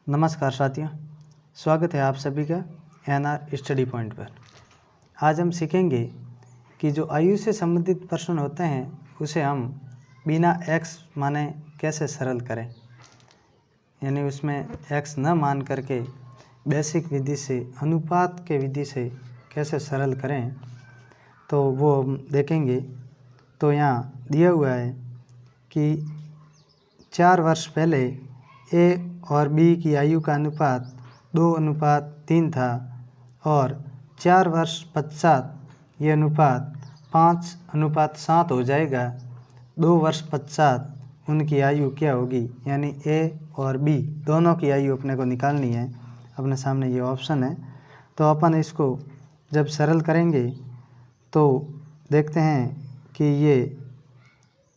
नमस्कार साथियों, स्वागत है आप सभी का एनआर स्टडी पॉइंट पर। आज हम सीखेंगे कि जो आयु से संबंधित प्रश्न होते हैं उसे हम बिना x माने कैसे सरल करें, यानी उसमें x न मान करके बेसिक विधि से, अनुपात के विधि से कैसे सरल करें, तो वो हम देखेंगे। तो यहाँ दिया हुआ है कि 4 वर्ष पहले ए और बी की आयु का अनुपात 2:3 था और 4 वर्ष पश्चात ये अनुपात 5:7 हो जाएगा। 2 वर्ष पश्चात उनकी आयु क्या होगी, यानी ए और बी दोनों की आयु अपने को निकालनी है। अपने सामने ये ऑप्शन है, तो अपन इसको जब सरल करेंगे तो देखते हैं कि ये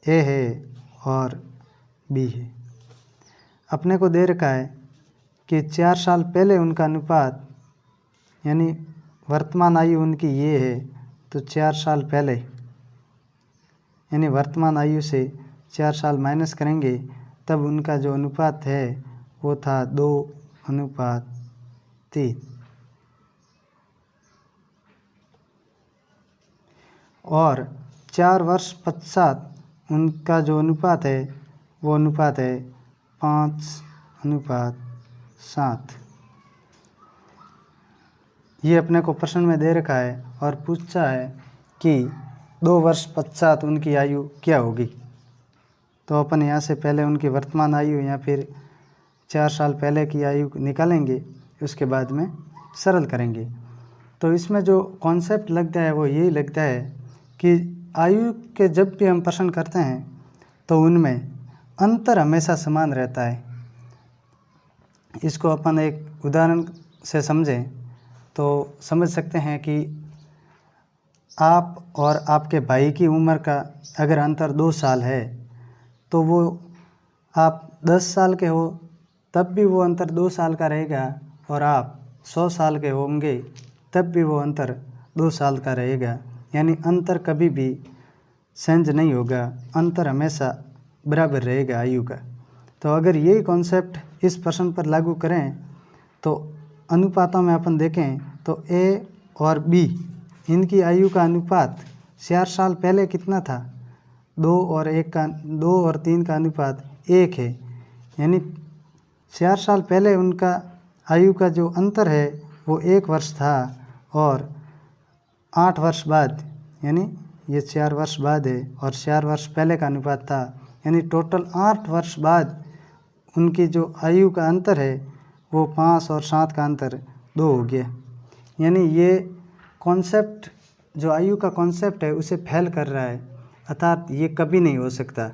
ए है और बी है। अपने को दे रखा है कि 4 साल पहले उनका अनुपात, यानी वर्तमान आयु उनकी ये है, तो 4 साल पहले यानी वर्तमान आयु से 4 साल माइनस करेंगे तब उनका जो अनुपात है वो था 2:3। और 4 वर्ष पश्चात उनका जो अनुपात है वो अनुपात है 5:7। ये अपने को प्रश्न में दे रखा है और पूछा है कि 2 वर्ष पश्चात उनकी आयु क्या होगी। तो अपन यहाँ से पहले उनकी वर्तमान आयु या फिर 4 साल पहले की आयु निकालेंगे, उसके बाद में सरल करेंगे। तो इसमें जो कॉन्सेप्ट लगता है वो यही लगता है कि आयु के जब भी हम प्रश्न करते हैं तो उनमें अंतर हमेशा समान रहता है। इसको अपन एक उदाहरण से समझें तो समझ सकते हैं कि आप और आपके भाई की उम्र का अगर अंतर 2 साल है तो वो आप 10 साल के हो तब भी वो अंतर 2 साल का रहेगा, और आप 100 साल के होंगे तब भी वो अंतर 2 साल का रहेगा। यानी अंतर कभी भी चेंज नहीं होगा, अंतर हमेशा बराबर रहेगा आयु का। तो अगर यही कॉन्सेप्ट इस प्रश्न पर लागू करें तो अनुपातों में अपन देखें तो ए और बी इनकी आयु का अनुपात 4 साल पहले कितना था, 2 और 3 का अनुपात 1 है। यानी 4 साल पहले उनका आयु का जो अंतर है वो 1 वर्ष था, और 8 वर्ष बाद, यानी ये 4 वर्ष बाद है और 4 वर्ष पहले का अनुपात था, यानी टोटल 8 वर्ष बाद उनकी जो आयु का अंतर है वो 5 और 7 का अंतर 2 हो गया। यानी ये कॉन्सेप्ट, जो आयु का कॉन्सेप्ट है उसे फेल कर रहा है, अर्थात ये कभी नहीं हो सकता।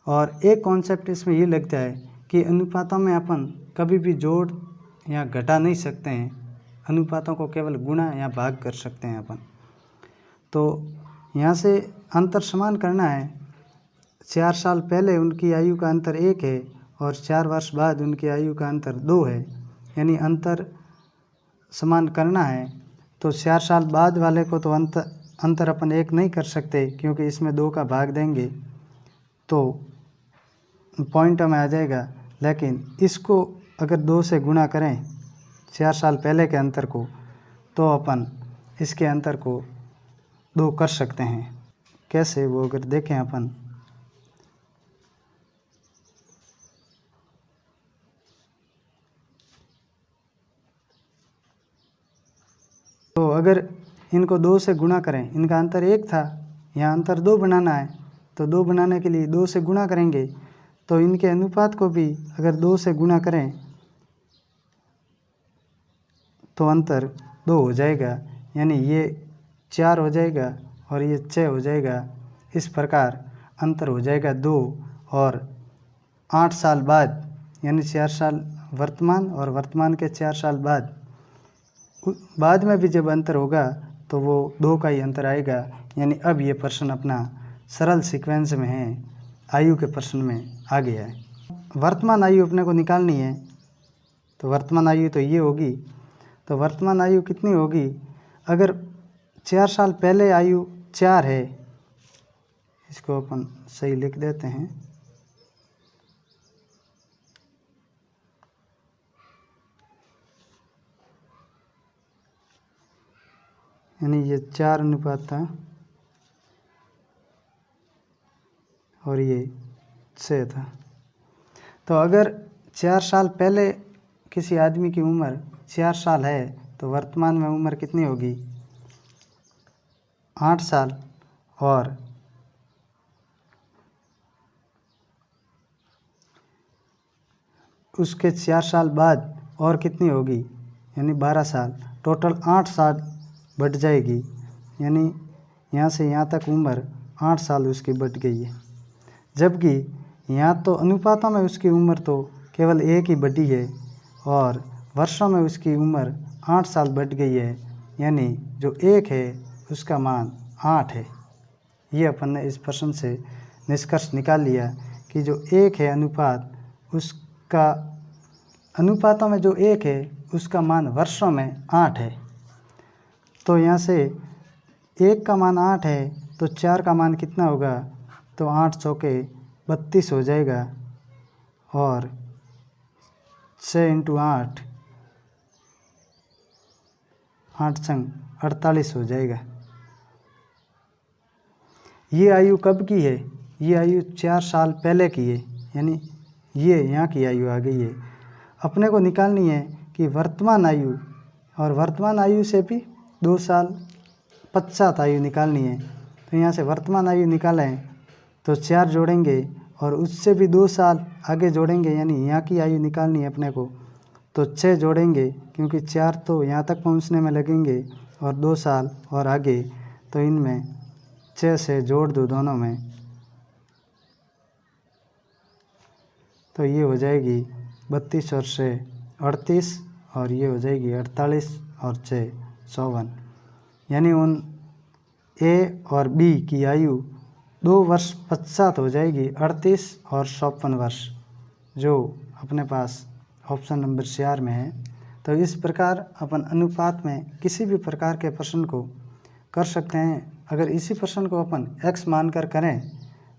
और एक कॉन्सेप्ट इसमें ये लगता है कि अनुपातों में अपन कभी भी जोड़ या घटा नहीं सकते हैं, अनुपातों को केवल गुणा या भाग कर सकते हैं अपन। तो यहाँ से अंतर समान करना है। 4 साल पहले उनकी आयु का अंतर 1 है और 4 वर्ष बाद उनकी आयु का अंतर 2 है, यानी अंतर समान करना है। तो 4 साल बाद वाले को तो अंतर अपन 1 नहीं कर सकते, क्योंकि इसमें 2 का भाग देंगे तो पॉइंट में आ जाएगा। लेकिन इसको अगर 2 से गुणा करें 4 साल पहले के अंतर को, तो अपन इसके अंतर को 2 कर सकते हैं। कैसे, वो अगर देखें अपन, तो अगर इनको 2 से गुणा करें, इनका अंतर 1 था, यहाँ अंतर 2 बनाना है, तो 2 बनाने के लिए 2 से गुणा करेंगे। तो इनके अनुपात को भी अगर 2 से गुणा करें तो अंतर 2 हो जाएगा, यानी ये 4 हो जाएगा और ये 6 हो जाएगा। इस प्रकार अंतर हो जाएगा 2, और 8 साल बाद, यानी 4 साल वर्तमान और वर्तमान के 4 साल बाद में भी जब अंतर होगा तो वो 2 का ही अंतर आएगा। यानी अब ये प्रश्न अपना सरल सीक्वेंस में है, आयु के प्रश्न में आ गया है। वर्तमान आयु अपने को निकालनी है, तो वर्तमान आयु तो ये होगी। तो वर्तमान आयु कितनी होगी, अगर 4 साल पहले आयु 4 है, इसको अपन सही लिख देते हैं, यानी ये 4 अनुपात था और ये 6 था। तो अगर 4 साल पहले किसी आदमी की उम्र 4 साल है तो वर्तमान में उम्र कितनी होगी? 8 साल। और उसके 4 साल बाद और कितनी होगी? यानी 12 साल। टोटल 8 साल बढ़ जाएगी। यानी यहाँ से यहाँ तक उम्र 8 साल उसकी बढ़ गई है। जबकि यहाँ तो अनुपातों में उसकी उम्र तो केवल 1 ही बढ़ी है और वर्षों में उसकी उम्र 8 साल बढ़ गई है। यानी जो 1 है उसका मान 8 है। ये अपन ने इस प्रश्न से निष्कर्ष निकाल लिया कि जो 1 है अनुपात, उसका अनुपातों में जो 1 है उसका मान वर्षों में 8 है। तो यहाँ से 1 का मान 8 है तो 4 का मान कितना होगा? तो 8 चौके 32 हो जाएगा और 6 × 8 8 संग 48 हो जाएगा। ये आयु कब की है? ये आयु 4 साल पहले की है। यानी ये यहाँ की आयु आ गई है। अपने को निकालनी है कि वर्तमान आयु, और वर्तमान आयु से भी 2 साल पश्चात आयु निकालनी है। तो यहाँ से वर्तमान आयु निकालें तो 4 जोड़ेंगे और उससे भी 2 साल आगे जोड़ेंगे। यानी यहाँ की आयु निकालनी है अपने को तो 6 जोड़ेंगे, क्योंकि 4 तो यहाँ तक पहुँचने में लगेंगे और 2 साल और आगे, तो इनमें 6 से जोड़ दो दोनों में, तो ये हो जाएगी 32 और 6 38 और ये हो जाएगी 48 और 6 54। यानी उन ए और बी की आयु 2 वर्ष पश्चात हो जाएगी 38 और 56 वर्ष, जो अपने पास ऑप्शन नंबर 4 में है। तो इस प्रकार अपन अनुपात में किसी भी प्रकार के प्रश्न को कर सकते हैं। अगर इसी प्रश्न को अपन x मानकर करें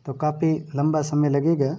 तो काफ़ी लंबा समय लगेगा।